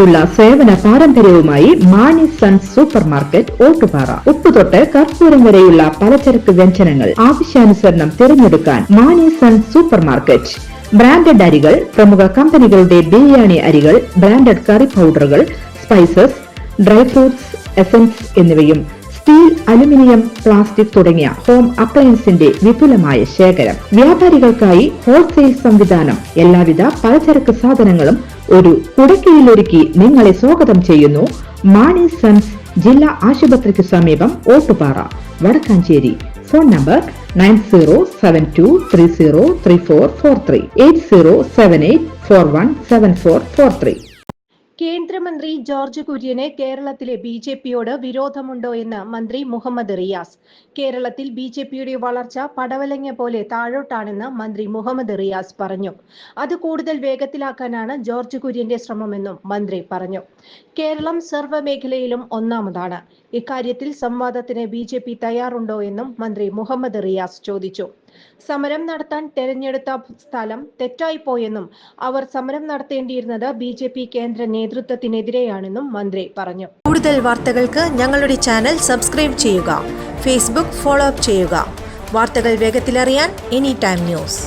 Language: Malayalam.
ഉള്ള സേവന പാരമ്പര്യവുമായി Mani sons super market Ottupara. ഉപ്പുതൊട്ട് കർപ്പൂരം വരെയുള്ള പലചരക്ക് വ്യഞ്ജനങ്ങൾ ആവശ്യാനുസരണം തിരഞ്ഞെടുക്കാൻ Mani sons super market. Branded അരികൾ, പ്രമുഖ കമ്പനികളുടെ ബിരിയാണി അരികൾ, ബ്രാൻഡഡ് കറി പൗഡറുകൾ, സ്പൈസസ്, ഡ്രൈ ഫ്രൂട്ട്സ്, എസൻസ് എന്നിവയും സ്റ്റീൽ, അലുമിനിയം, പ്ലാസ്റ്റിക് തുടങ്ങിയ ഹോം അപ്ലയൻസിന്റെ വിപുലമായ ശേഖരം. വ്യാപാരികൾക്കായി ഹോൾസെയിൽ സംവിധാനം. എല്ലാവിധ പലചരക്ക് സാധനങ്ങളും ഒരു കുടക്കീഴിലൊരുക്കി നിങ്ങളെ സ്വാഗതം ചെയ്യുന്നു മാണി സൺസ്, ജില്ലാ ആശുപത്രിക്ക് സമീപം, ഓട്ടുപാറ, വടക്കാഞ്ചേരി. Phone number 9072303443 8078417443. കേന്ദ്രമന്ത്രി ജോർജ് കുര്യന് കേരളത്തിലെ ബിജെപിയോട് വിരോധമുണ്ടോ എന്ന് മന്ത്രി മുഹമ്മദ് റിയാസ്. കേരളത്തിൽ ബിജെപിയുടെ വളർച്ച പടവലങ്ങ പോലെ താഴോട്ടാണെന്ന് മന്ത്രി മുഹമ്മദ് റിയാസ് പറഞ്ഞു. അത് കൂടുതൽ വേഗത്തിലാക്കാനാണ് ജോർജ് കുര്യന്റെ ശ്രമമെന്നും മന്ത്രി പറഞ്ഞു. കേരളം സർവ്വമേഖലയിലും ഒന്നാമതാണ്. ഇക്കാര്യത്തിൽ സംവാദത്തിന് ബിജെപി തയ്യാറുണ്ടോ എന്നും മന്ത്രി മുഹമ്മദ് റിയാസ് ചോദിച്ചു. സമരം നടത്താൻ തെരഞ്ഞെടുത്ത സ്ഥലം തെറ്റായിപ്പോയെന്നും അവർ സമരം നടത്തേണ്ടിയിരുന്നത് ബിജെപി കേന്ദ്ര നേതൃത്വത്തിനെതിരെയാണെന്നും മന്ത്രി പറഞ്ഞു. കൂടുതൽ വാർത്തകൾക്ക് ഞങ്ങളുടെ ചാനൽ സബ്സ്ക്രൈബ് ചെയ്യുക, ഫേസ്ബുക്ക് ഫോളോ അപ്പ് ചെയ്യുക. വാർത്തകൾ വേഗത്തിലറിയാൻ എനി ടൈം ന്യൂസ്.